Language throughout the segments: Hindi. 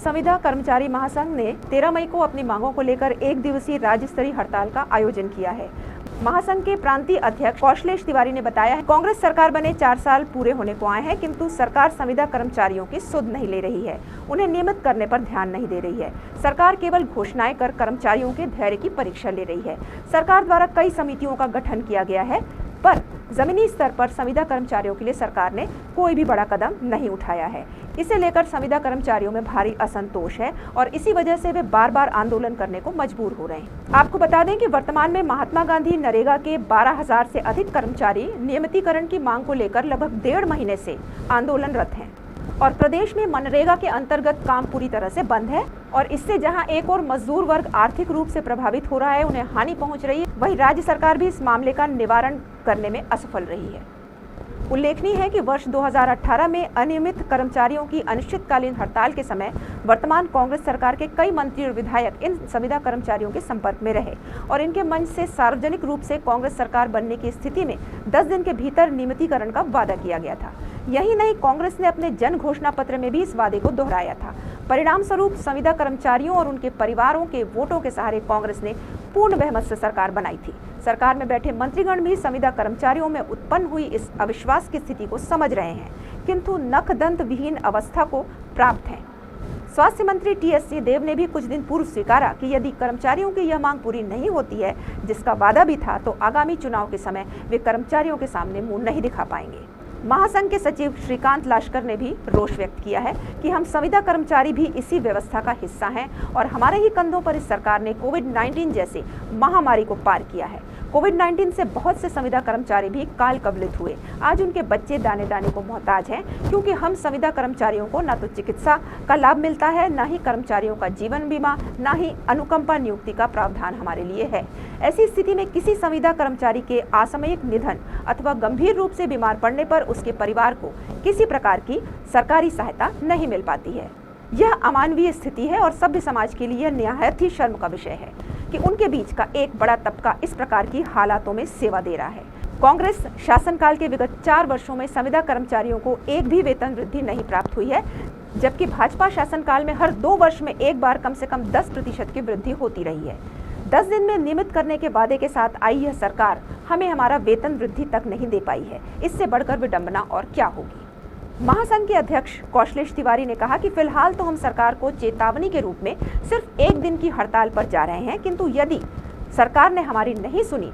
संविदा कर्मचारी महासंघ ने 13 मई को अपनी मांगों को लेकर एक दिवसीय राज्य स्तरीय हड़ताल का आयोजन किया है। महासंघ के प्रांतीय अध्यक्ष कौशलेश तिवारी ने बताया है, कांग्रेस सरकार बने 4 साल पूरे होने को आए हैं, किंतु सरकार संविदा कर्मचारियों की सुध नहीं ले रही है, उन्हें नियमित करने पर ध्यान नहीं दे रही है। सरकार केवल घोषणाएं कर कर्मचारियों के धैर्य की परीक्षा ले रही है। सरकार द्वारा कई समितियों का गठन किया गया है, पर जमीनी स्तर पर संविदा कर्मचारियों के लिए सरकार ने कोई भी बड़ा कदम नहीं उठाया है। इसे लेकर संविदा कर्मचारियों में भारी असंतोष है और इसी वजह से वे बार बार आंदोलन करने को मजबूर हो रहे हैं। आपको बता दें कि वर्तमान में महात्मा गांधी नरेगा के 12,000 से अधिक कर्मचारी नियमितीकरण की मांग को लेकर लगभग 1.5 महीने से आंदोलनरत हैं और प्रदेश में मनरेगा के अंतर्गत काम पूरी तरह से बंद है और इससे जहां एक और मजदूर वर्ग आर्थिक रूप से प्रभावित हो रहा है, उन्हें हानि पहुंच रही है, वहीं राज्य सरकार भी इस मामले का निवारण करने में असफल रही है। उल्लेखनीय है कि वर्ष 2018 में अनियमित कर्मचारियों की अनिश्चितकालीन हड़ताल के समय वर्तमान कांग्रेस सरकार के कई मंत्री और विधायक इन संविदा कर्मचारियों के संपर्क में रहे और इनके मंच से सार्वजनिक रूप से कांग्रेस सरकार बनने की स्थिति में 10 दिन के भीतर नियमितीकरण का वादा किया गया था। यही नहीं, कांग्रेस ने अपने जन घोषणा पत्र में भी इस वादे को दोहराया था। परिणाम स्वरूप संविदा कर्मचारियों और उनके परिवारों के वोटों के सहारे कांग्रेस ने पूर्ण बहुमत से सरकार बनाई थी। सरकार में बैठे मंत्रीगण भी संविदा कर्मचारियों में उत्पन्न हुई इस अविश्वास की स्थिति को समझ रहे हैं, किंतु नखदंत विहीन अवस्था को प्राप्त हैं। स्वास्थ्य मंत्री टीएस सिंहदेव ने भी कुछ दिन पूर्व स्वीकारा कि यदि कर्मचारियों की यह मांग पूरी नहीं होती है, जिसका वादा भी था, तो आगामी चुनाव के समय वे कर्मचारियों के सामने मुंह नहीं दिखा पाएंगे। महासंघ के सचिव श्रीकांत लाश्कर ने भी रोष व्यक्त किया है कि हम संविदा कर्मचारी भी इसी व्यवस्था का हिस्सा हैं और हमारे ही कंधों पर इस सरकार ने कोविड-19 जैसे महामारी को पार किया है। कोविड-19 से बहुत से संविदा कर्मचारी भी काल कवलित हुए। आज उनके बच्चे दाने दाने को मोहताज हैं, क्योंकि हम संविदा कर्मचारियों को न तो चिकित्सा का लाभ मिलता है, न ही कर्मचारियों का जीवन बीमा, न ही अनुकंपा नियुक्ति का प्रावधान हमारे लिए है। ऐसी स्थिति में किसी संविदा कर्मचारी के असामयिक निधन अथवा गंभीर रूप से बीमार पड़ने पर उसके परिवार को किसी प्रकार की सरकारी सहायता नहीं मिल पाती है। यह अमानवीय स्थिति है और सभ्य समाज के लिए निहायत ही शर्म का विषय है कि उनके बीच का एक बड़ा तबका इस प्रकार की हालातों में सेवा दे रहा है। कांग्रेस शासनकाल के विगत 4 वर्षों में संविदा कर्मचारियों को एक भी वेतन वृद्धि नहीं प्राप्त हुई है, जबकि भाजपा शासनकाल में हर 2 वर्ष में एक बार कम से कम 10% की वृद्धि होती रही है। 10 दिन में नियमित करने के वादे के साथ आई यह सरकार हमें हमारा वेतन वृद्धि तक नहीं दे पाई है। इससे बढ़कर विडंबना और क्या होगी। महासंघ के अध्यक्ष कौशलेश तिवारी ने कहा कि फिलहाल तो हम सरकार को चेतावनी के रूप में सिर्फ 1 दिन की हड़ताल पर जा रहे हैं, किंतु यदि सरकार ने हमारी नहीं सुनी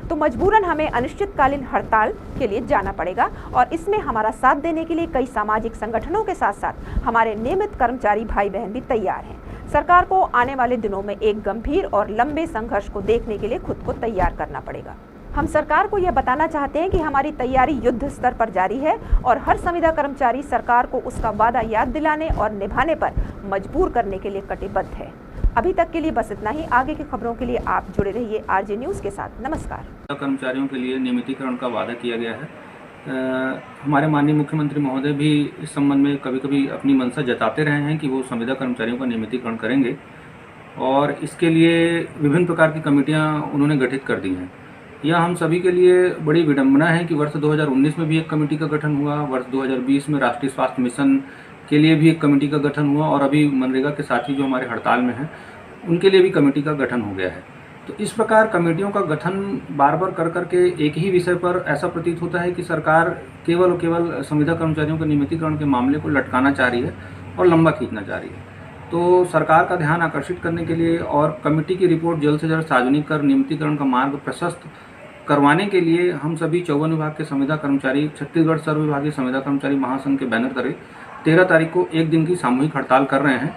तो मजबूरन हमें अनिश्चितकालीन हड़ताल के लिए जाना पड़ेगा और इसमें हमारा साथ देने के लिए कई सामाजिक संगठनों के साथ साथ हमारे नियमित कर्मचारी भाई बहन भी तैयार हैं। सरकार को आने वाले दिनों में एक गंभीर और लंबे संघर्ष को देखने के लिए खुद को तैयार करना पड़ेगा। हम सरकार को यह बताना चाहते हैं कि हमारी तैयारी युद्ध स्तर पर जारी है और हर संविदा कर्मचारी सरकार को उसका वादा याद दिलाने और निभाने पर मजबूर करने के लिए कटिबद्ध है। अभी तक के लिए बस इतना ही। आगे की खबरों के लिए आप जुड़े रहिए आरजे न्यूज़ के साथ। नमस्कार। कर्मचारियों के लिए नियमितीकरण का वादा किया गया है। हमारे माननीय मुख्यमंत्री महोदय भी इस संबंध में कभी कभी अपनी मंशा जताते रहे हैं कि वो संविदा कर्मचारियों का नियमितीकरण करेंगे और इसके लिए विभिन्न प्रकार की कमेटियां उन्होंने गठित कर दी हैं। यह हम सभी के लिए बड़ी विडंबना है कि वर्ष 2019 में भी एक कमेटी का गठन हुआ, वर्ष 2020 में राष्ट्रीय स्वास्थ्य मिशन के लिए भी एक कमेटी का गठन हुआ और अभी मनरेगा के साथी जो हमारे हड़ताल में हैं उनके लिए भी कमेटी का गठन हो गया है। तो इस प्रकार कमेटियों का गठन बार बार कर करके एक ही विषय पर ऐसा प्रतीत होता है कि सरकार केवल और केवल संविदा कर्मचारियों के नियमितीकरण के मामले को लटकाना चाह रही है और लंबा खींचना चाह रही है। तो सरकार का ध्यान आकर्षित करने के लिए और कमेटी की रिपोर्ट जल्द से जल्द सार्वजनिक कर नियमितीकरण का मार्ग प्रशस्त करवाने के लिए हम सभी 54 विभाग के संविदा कर्मचारी छत्तीसगढ़ सर्व विभागीय संविदा कर्मचारी महासंघ के बैनर तले 13 तारीख को 1 दिन की सामूहिक हड़ताल कर रहे हैं।